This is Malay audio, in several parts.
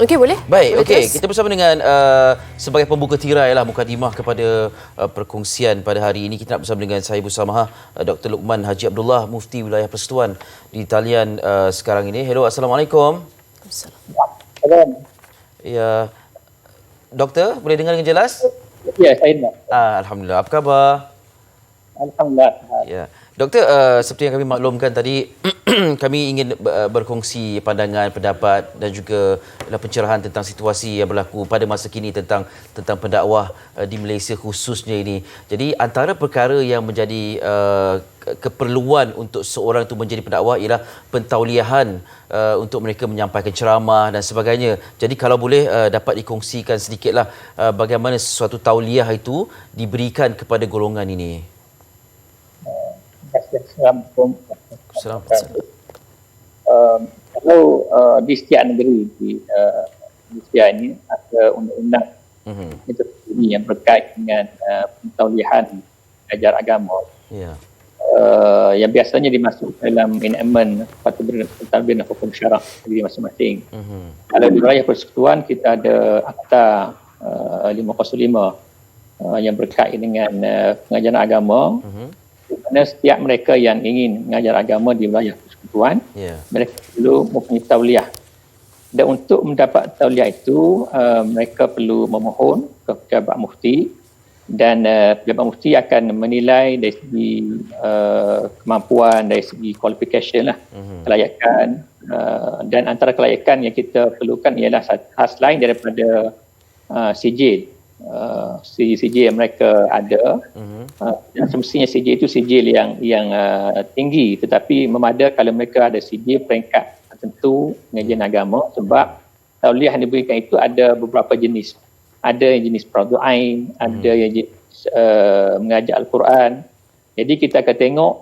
Okey, boleh? Baik, Boleh okey. terus? Kita bersama dengan sebagai pembuka tirai lah mukadimah kepada perkongsian pada hari ini. Kita nak bersama dengan Sahibus Samahah Dr. Luqman Haji Abdullah, Mufti Wilayah Persekutuan di talian sekarang ini. Hello, Assalamualaikum. Salam. Ya, Doktor, boleh dengar dengan jelas? Ya, saya nak. Alhamdulillah. Apa khabar? Alhamdulillah. Ya. Doktor, seperti yang kami maklumkan tadi, kami ingin berkongsi pandangan, pendapat dan juga pencerahan tentang situasi yang berlaku pada masa kini tentang pendakwah di Malaysia khususnya ini. Jadi antara perkara yang menjadi keperluan untuk seorang itu menjadi pendakwah ialah pentauliahan untuk mereka menyampaikan ceramah dan sebagainya. Jadi kalau boleh dapat dikongsikan sedikitlah bagaimana sesuatu tauliah itu diberikan kepada golongan ini. Assalamualaikum. Assalamualaikum. Kalau di setiap negeri di Malaysia ini ada undang-undang itu yang berkait dengan pentauliahan ajar agama. Ya. Yang biasanya dimasukkan dalam enactment pentadbiran hukum syarak negeri masing-masing. Kalau di wilayah persekutuan kita ada Akta 505 yang berkait dengan pengajaran agama. Di mana setiap mereka yang ingin mengajar agama di wilayah persekutuan, mereka perlu mempunyai tauliah. Dan untuk mendapat tauliah itu, mereka perlu memohon ke pejabat mufti dan pejabat mufti akan menilai dari segi kemampuan, dari segi qualification lah, kelayakan, dan antara kelayakan yang kita perlukan ialah khas lain daripada sijil. Sijil yang mereka ada, dan semestinya sijil itu sijil yang tinggi, tetapi memada kalau mereka ada sijil peringkat tertentu pengajian agama, sebab tauliah yang diberikan itu ada beberapa jenis. Ada yang jenis fardu ain, ada yang jenis mengajar Al-Quran. Jadi kita akan tengok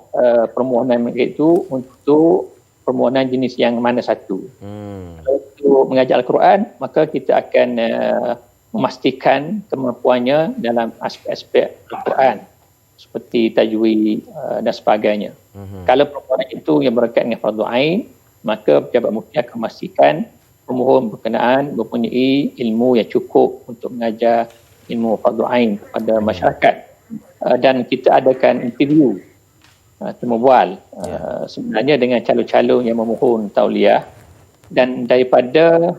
permohonan mereka itu untuk permohonan jenis yang mana satu. Untuk mengajar Al-Quran, maka kita akan memastikan kemampuannya dalam aspek-aspek Al-Quran seperti tajwid dan sebagainya. Kalau permohonan itu yang berkaitan dengan fardu ain, maka pejabat mufti akan memastikan pemohon berkenaan mempunyai ilmu yang cukup untuk mengajar ilmu fardu ain kepada masyarakat. Dan kita adakan interview temu bual sebenarnya dengan calon-calon yang memohon tauliah, dan daripada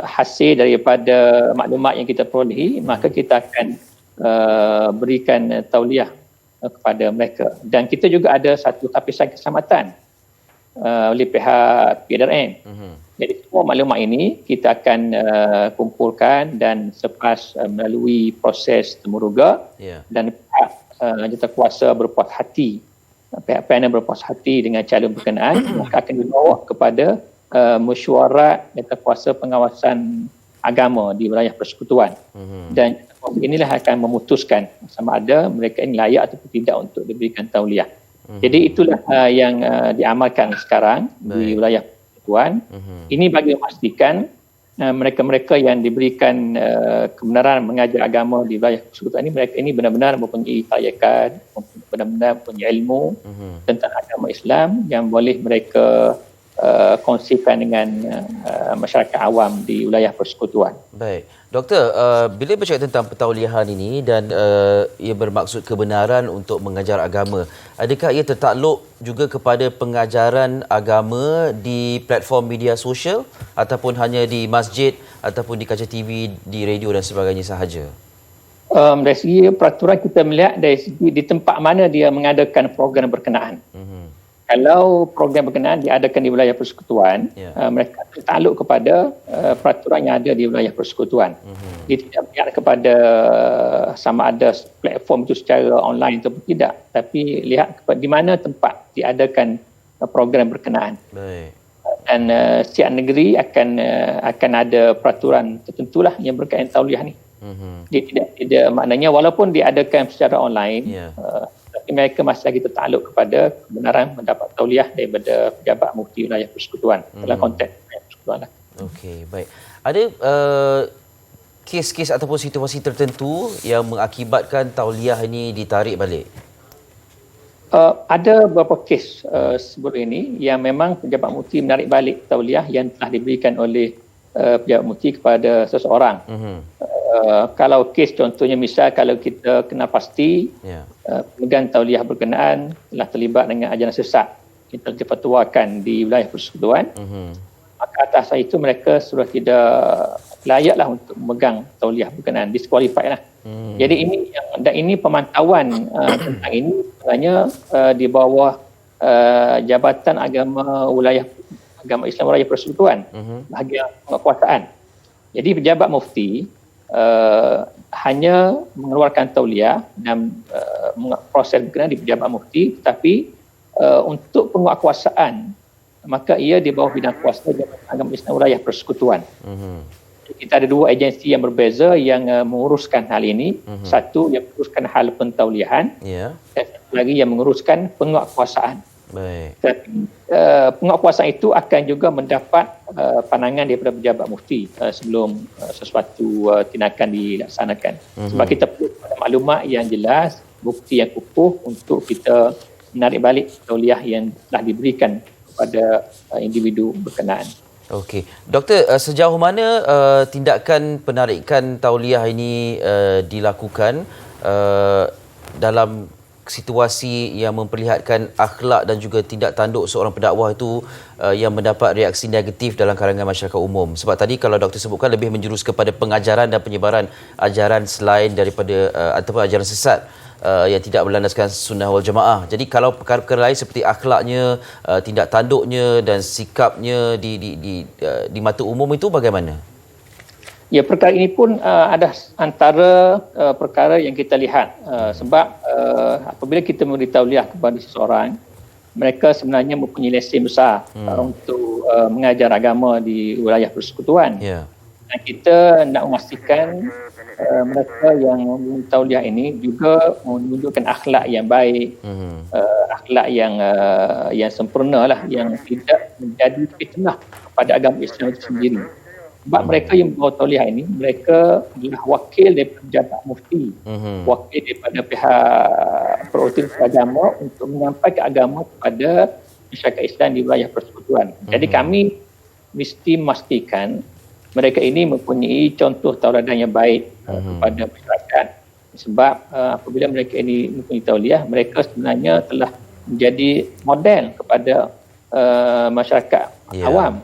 hasil daripada maklumat yang kita perolehi, maka kita akan berikan tauliah kepada mereka. Dan kita juga ada satu tapisan keselamatan oleh pihak PDRM. Jadi semua maklumat ini kita akan kumpulkan dan selepas melalui proses temuruga dan pihak jurukuasa berpuas hati, pihak panel berpuas hati dengan calon berkenaan, maka akan dibawa kepada mesyuarat kuasa pengawasan agama di wilayah persekutuan. Dan inilah akan memutuskan sama ada mereka ini layak ataupun tidak untuk diberikan tauliah. Jadi itulah yang diamalkan sekarang di wilayah persekutuan. Ini bagi memastikan mereka-mereka yang diberikan kebenaran mengajar agama di wilayah persekutuan ini, mereka ini benar-benar mempunyai kelayakan, benar-benar mempunyai ilmu tentang agama Islam yang boleh mereka kongsikan dengan masyarakat awam di wilayah persekutuan. Baik. Doktor, bila bercakap tentang pentauliahan ini dan ia bermaksud kebenaran untuk mengajar agama, adakah ia tertakluk juga kepada pengajaran agama di platform media sosial ataupun hanya di masjid ataupun di kaca TV, di radio dan sebagainya sahaja? Dari segi peraturan kita melihat dari segi di tempat mana dia mengadakan program berkenaan. Kalau program berkenaan diadakan di wilayah persekutuan, mereka tertakluk kepada peraturan yang ada di wilayah persekutuan. Dia tidak melihat kepada sama ada platform itu secara online atau tidak, tapi lihat kepada di mana tempat diadakan program berkenaan. Baik. Dan setiap negeri akan ada peraturan tertentulah yang berkaitan tauliah ni. Dia tidak maknanya walaupun diadakan secara online, tapi mereka masih lagi tertakluk kepada kebenaran mendapat tauliah daripada pejabat mufti wilayah persekutuan dalam konteks persekutuan lah. Okey, baik. Ada kes-kes ataupun situasi tertentu yang mengakibatkan tauliah ini ditarik balik? Ada beberapa kes sebelum ini yang memang pejabat mufti menarik balik tauliah yang telah diberikan oleh pejabat mufti kepada seseorang. Kalau kes contohnya misal kalau kita kenal pasti pemegang tauliah berkenaan telah terlibat dengan ajaran sesat yang telah difatwakan di wilayah persekutuan, maka atas itu mereka sudah tidak layaklah untuk memegang tauliah berkenaan, disqualified lah. Jadi ini pemantauan tentang ini sebenarnya di bawah Jabatan Agama Islam Wilayah Persekutuan, bahagian penguasaan. Jadi pejabat mufti hanya mengeluarkan tauliah dan proses berkenaan di pejabat mufti, tetapi untuk penguasaan maka ia di bawah bidang kuasa Jabatan Agama Islam Wilayah Persekutuan. Kita ada dua agensi yang berbeza yang menguruskan hal ini. Satu yang menguruskan hal pentauliahan, dan satu lagi yang menguruskan penguatkuasaan. Penguatkuasaan itu akan juga mendapat pandangan daripada pejabat mufti sebelum sesuatu tindakan dilaksanakan. Sebab kita perlu maklumat yang jelas, bukti yang kukuh untuk kita menarik balik tauliah yang telah diberikan kepada individu berkenaan. Okey, Doktor, sejauh mana tindakan penarikan tauliah ini dilakukan dalam situasi yang memperlihatkan akhlak dan juga tindak tanduk seorang pendakwah itu yang mendapat reaksi negatif dalam kalangan masyarakat umum? Sebab tadi kalau doktor sebutkan lebih menjurus kepada pengajaran dan penyebaran ajaran selain daripada ataupun ajaran sesat yang tidak berlandaskan sunnah wal jamaah. Jadi kalau perkara-perkara lain seperti akhlaknya, tindak tanduknya dan sikapnya di mata umum itu bagaimana? Ya, perkara ini pun ada antara perkara yang kita lihat. Sebab apabila kita memberi tauliah kepada seseorang, mereka sebenarnya mempunyai lesen besar untuk mengajar agama di wilayah persekutuan. Dan kita nak memastikan mereka yang memberi tauliah ini juga menunjukkan akhlak yang baik, akhlak yang sempurna lah, yang tidak menjadi fitnah kepada agama Islam itu sendiri. Sebab mereka yang membawa tauliah ini, mereka adalah wakil daripada pejabat mufti, wakil daripada pihak perautoran agama untuk menyampaikan agama kepada masyarakat Islam di wilayah persekutuan. Jadi kami mesti memastikan mereka ini mempunyai contoh tauladan yang baik kepada masyarakat. Sebab apabila mereka ini mempunyai tauliah, mereka sebenarnya telah menjadi model kepada masyarakat awam.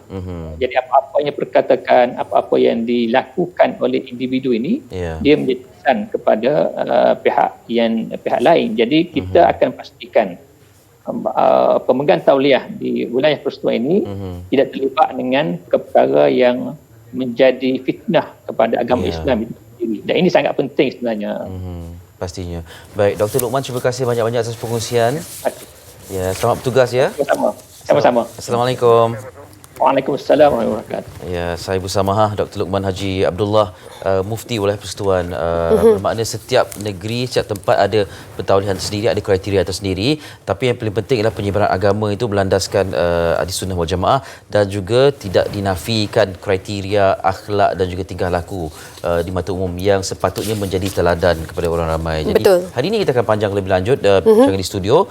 Jadi apa-apa yang perkatakan, apa-apa yang dilakukan oleh individu ini, dia menjadi pesan kepada pihak lain. Jadi kita akan pastikan pemegang tauliah di wilayah persekutuan ini tidak terlibat dengan perkara yang menjadi fitnah kepada agama Islam itu sendiri. Dan ini sangat penting sebenarnya. Pastinya. Baik, Dr. Luqman, terima kasih banyak-banyak atas pengusian. Ya, selamat bertugas ya. Sama-sama. Assalamualaikum. Waalaikumsalam warahmatullahi wabarakatuh. Ya, saya bersama Dr. Luqman Haji Abdullah, Mufti Wilayah Persekutuan. Bermakna setiap negeri, setiap tempat ada pentaulihan tersendiri, ada kriteria tersendiri. Tapi yang paling penting adalah penyebaran agama itu berlandaskan ahli sunnah wal jamaah dan juga tidak dinafikan kriteria akhlak dan juga tingkah laku di mata umum yang sepatutnya menjadi teladan kepada orang ramai. Jadi hari ini kita akan panjang lebih lanjut jangan di studio.